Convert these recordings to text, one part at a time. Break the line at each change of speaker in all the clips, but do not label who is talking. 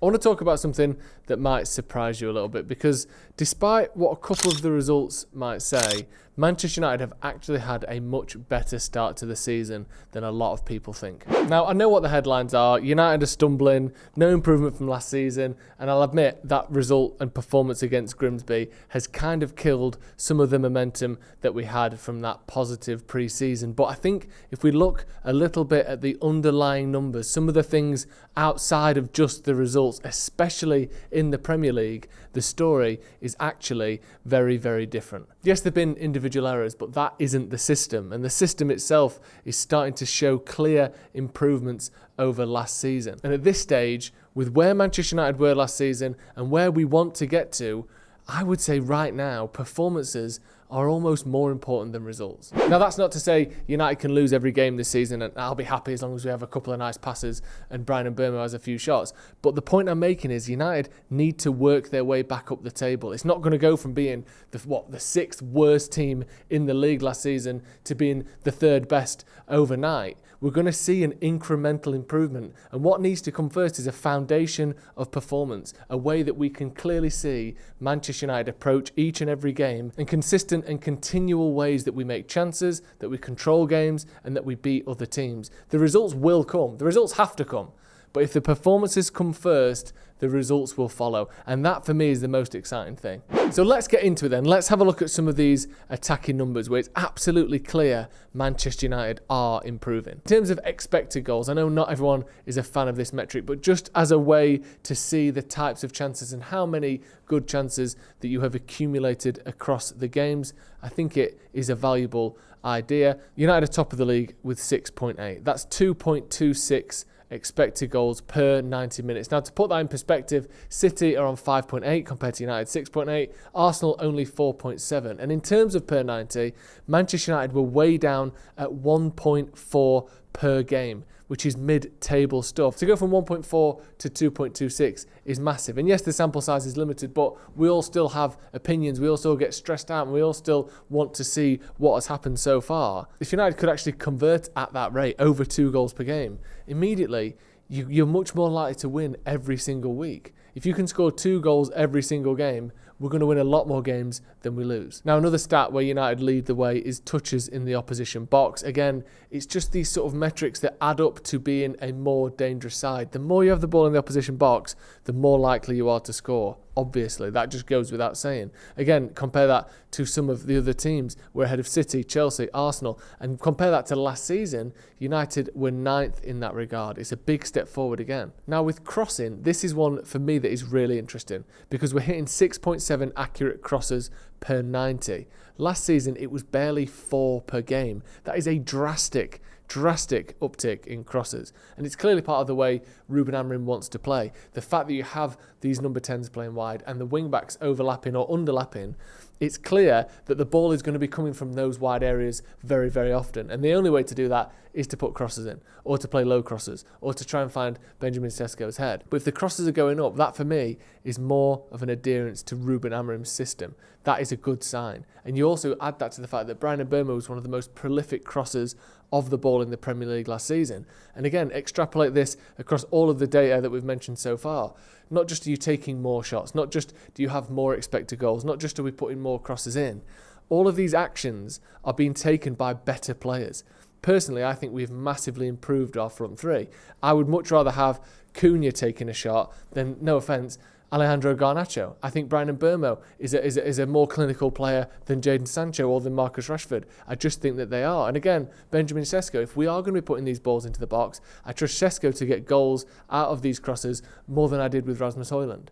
I want to talk about something that might surprise you a little bit, because despite what a couple of the results might say, Manchester United have actually had a much better start to the season than a lot of people think. Now, I know what the headlines are. United are stumbling, no improvement from last season, and I'll admit that result and performance against Grimsby has kind of killed some of the momentum that we had from that positive pre-season. But I think if we look a little bit at the underlying numbers, some of the things outside of just the results, especially in the Premier League, the story is actually very, very different. Yes, there have been individual errors, but that isn't the system. And the system itself is starting to show clear improvements over last season. And at this stage, with where Manchester United were last season and where we want to get to, I would say right now, performances are almost more important than results. Now, that's not to say United can lose every game this season, and I'll be happy as long as we have a couple of nice passes and Brian Mbeumo has a few shots. But the point I'm making is United need to work their way back up the table. It's not going to go from being the sixth worst team in the league last season to being the third best overnight. We're going to see an incremental improvement. And what needs to come first is a foundation of performance, a way that we can clearly see Manchester United approach each and every game, and consistent and continual ways that we make chances, that we control games, and that we beat other teams. The results will come. The results have to come. But if the performances come first, the results will follow. And that, for me, is the most exciting thing. So let's get into it then. Let's have a look at some of these attacking numbers where it's absolutely clear Manchester United are improving. In terms of expected goals, I know not everyone is a fan of this metric, but just as a way to see the types of chances and how many good chances that you have accumulated across the games, I think it is a valuable idea. United are top of the league with 6.8. That's 2.26 expected goals per 90 minutes. Now, to put that in perspective, City are on 5.8 compared to United 6.8, Arsenal only 4.7. And in terms of per 90, Manchester United were way down at 1.4 per game, which is mid-table stuff. To go from 1.4 to 2.26 is massive. And yes, the sample size is limited, but we all still have opinions. We all still get stressed out, and we all still want to see what has happened so far. If United could actually convert at that rate, over 2 goals per game, immediately you're much more likely to win every single week. If you can score 2 goals every single game, we're going to win a lot more games than we lose. Now, another stat where United lead the way is touches in the opposition box. Again, it's just these sort of metrics that add up to being a more dangerous side. The more you have the ball in the opposition box, the more likely you are to score. Obviously, that just goes without saying. Again, compare that to some of the other teams. We're ahead of City, Chelsea, Arsenal, and compare that to last season, United were 9th in that regard. It's a big step forward again. Now, with crossing, this is one for me that is really interesting because we're hitting 6.7 accurate crosses per 90. Last season, it was barely 4 per game. That is a drastic uptick in crosses. And it's clearly part of the way Ruben Amorim wants to play. The fact that you have these number 10s playing wide and the wing-backs overlapping or underlapping, it's clear that the ball is going to be coming from those wide areas very, very often. And the only way to do that is to put crosses in, or to play low crosses, or to try and find Benjamin Sesko's head. But if the crosses are going up, that for me is more of an adherence to Ruben Amorim's system. That is a good sign. And you also add that to the fact that Brian Mbeumo was one of the most prolific crossers of the ball in the Premier League last season. And again, extrapolate this across all of the data that we've mentioned so far. Not just are you taking more shots, not just do you have more expected goals, not just are we putting more crosses in. All of these actions are being taken by better players. Personally, I think we've massively improved our front three. I would much rather have Cunha taking a shot than, no offence, Alejandro Garnacho. I think Brian Mbeumo is a more clinical player than Jadon Sancho or than Marcus Rashford. I just think that they are. And again, Benjamin Sesko, if we are going to be putting these balls into the box, I trust Sesko to get goals out of these crosses more than I did with Rasmus Højlund.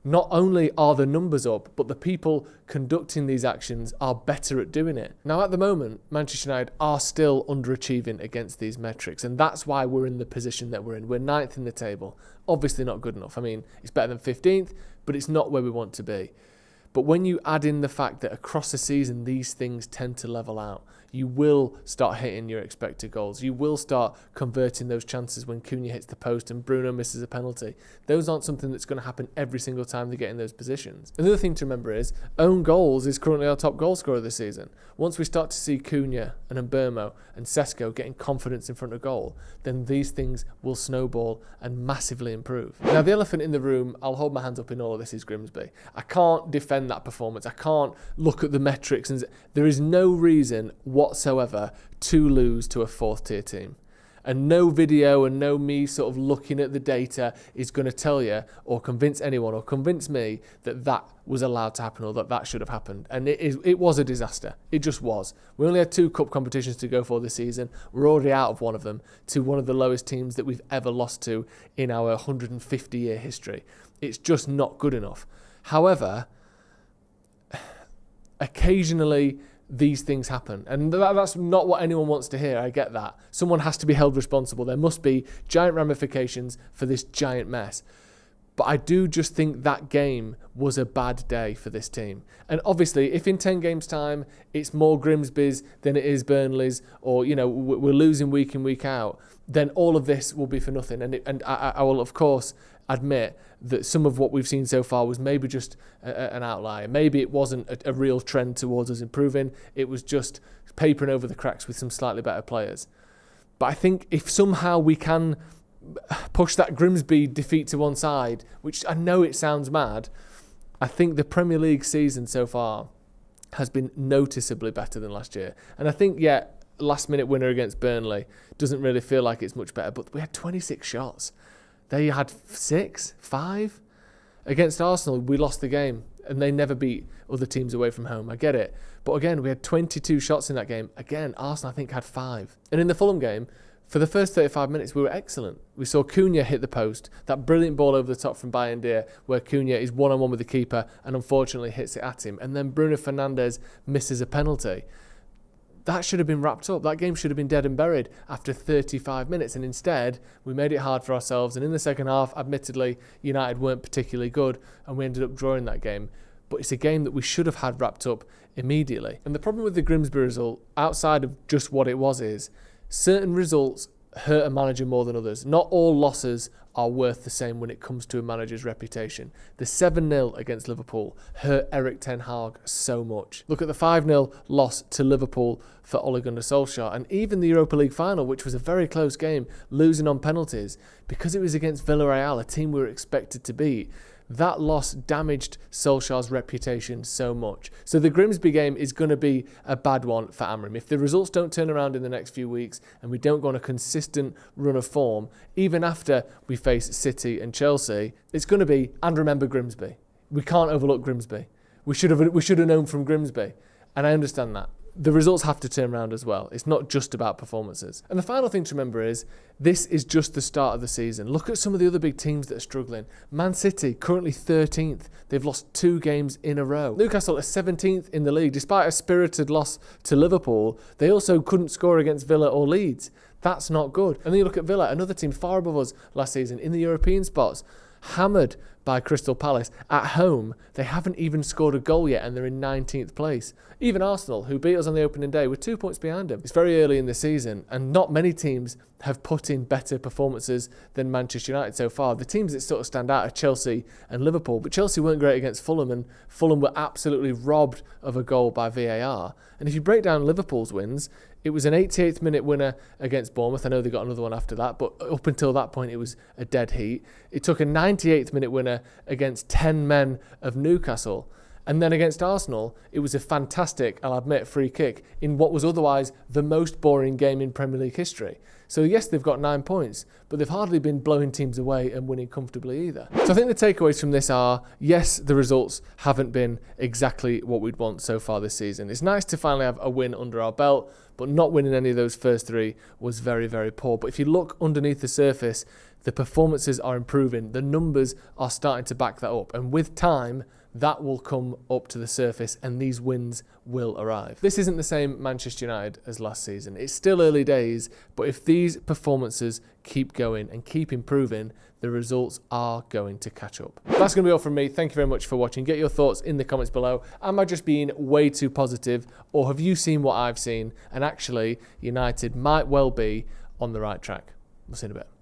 Not only are the numbers up, but the people conducting these actions are better at doing it. Now, at the moment, Manchester United are still underachieving against these metrics, and that's why we're in the position that we're in. We're 9th in the table. Obviously not good enough. I mean, it's better than 15th, but it's not where we want to be. But when you add in the fact that across the season, these things tend to level out, you will start hitting your expected goals. You will start converting those chances when Cunha hits the post and Bruno misses a penalty. Those aren't something that's going to happen every single time they get in those positions. Another thing to remember is own goals is currently our top goal scorer this season. Once we start to see Cunha and Mbeumo and Sesko getting confidence in front of goal, then these things will snowball and massively improve. Now, the elephant in the room, I'll hold my hands up in all of this, is Grimsby. I can't defend that performance. I can't look at the metrics, and there is no reason whatsoever to lose to a fourth-tier team. And no video and no me sort of looking at the data is going to tell you or convince anyone or convince me that that was allowed to happen or that should have happened. And it was a disaster. It just was. We only had 2 cup competitions to go for this season. We're already out of one of them to one of the lowest teams that we've ever lost to in our 150-year history. It's just not good enough. However, occasionally these things happen, and that's not what anyone wants to hear. I get that. Someone has to be held responsible. There must be giant ramifications for this giant mess. But I do just think that game was a bad day for this team. And obviously, if in 10 games' time it's more Grimsby's than it is Burnley's, or we're losing week in, week out, then all of this will be for nothing. And I will, of course, admit that some of what we've seen so far was maybe just an outlier. Maybe it wasn't a real trend towards us improving. It was just papering over the cracks with some slightly better players. But I think if somehow we can push that Grimsby defeat to one side, which I know it sounds mad, I think the Premier League season so far has been noticeably better than last year. And I think, last minute winner against Burnley doesn't really feel like it's much better, but we had 26 shots. They had 5. Against Arsenal, we lost the game, and they never beat other teams away from home. I get it. But again, we had 22 shots in that game. Again, Arsenal, I think, had 5. And in the Fulham game, for the first 35 minutes, we were excellent. We saw Cunha hit the post, that brilliant ball over the top from Bayindir, where Cunha is one-on-one with the keeper and unfortunately hits it at him. And then Bruno Fernandes misses a penalty. That should have been wrapped up. That game should have been dead and buried after 35 minutes. And instead, we made it hard for ourselves. And in the second half, admittedly, United weren't particularly good and we ended up drawing that game. But it's a game that we should have had wrapped up immediately. And the problem with the Grimsby result, outside of just what it was, is certain results hurt a manager more than others. Not all losses are worth the same when it comes to a manager's reputation. The 7-0 against Liverpool hurt Erik ten Hag so much. Look at the 5-0 loss to Liverpool for Ole Gunnar Solskjaer, and even the Europa League final, which was a very close game, losing on penalties, because it was against Villarreal, a team we were expected to beat. That loss damaged Solskjaer's reputation so much. So the Grimsby game is going to be a bad one for Amram. If the results don't turn around in the next few weeks and we don't go on a consistent run of form, even after we face City and Chelsea, it's going to be, and remember Grimsby. We can't overlook Grimsby. We should have known from Grimsby. And I understand that. The results have to turn around as well. It's not just about performances. And the final thing to remember is, this is just the start of the season. Look at some of the other big teams that are struggling. Man City, currently 13th. They've lost 2 games in a row. Newcastle are 17th in the league. Despite a spirited loss to Liverpool, they also couldn't score against Villa or Leeds. That's not good. And then you look at Villa, another team far above us last season in the European spots, hammered by Crystal Palace. At home, they haven't even scored a goal yet and they're in 19th place. Even Arsenal, who beat us on the opening day, were 2 points behind them. It's very early in the season and not many teams have put in better performances than Manchester United so far. The teams that sort of stand out are Chelsea and Liverpool, but Chelsea weren't great against Fulham and Fulham were absolutely robbed of a goal by VAR. And if you break down Liverpool's wins, it was an 88th minute winner against Bournemouth. I know they got another one after that, but up until that point, it was a dead heat. It took a 98th minute winner against 10 men of Newcastle. And then against Arsenal, it was a fantastic, I'll admit, free kick in what was otherwise the most boring game in Premier League history. So yes, they've got 9 points, but they've hardly been blowing teams away and winning comfortably either. So I think the takeaways from this are, yes, the results haven't been exactly what we'd want so far this season. It's nice to finally have a win under our belt, but not winning any of those first 3 was very, very poor. But if you look underneath the surface, The performances are improving. The numbers are starting to back that up. And with time, that will come up to the surface and these wins will arrive. This isn't the same Manchester United as last season. It's still early days, but if these performances keep going and keep improving, the results are going to catch up. That's going to be all from me. Thank you very much for watching. Get your thoughts in the comments below. Am I just being way too positive, or have you seen what I've seen and actually United might well be on the right track? We'll see you in a bit.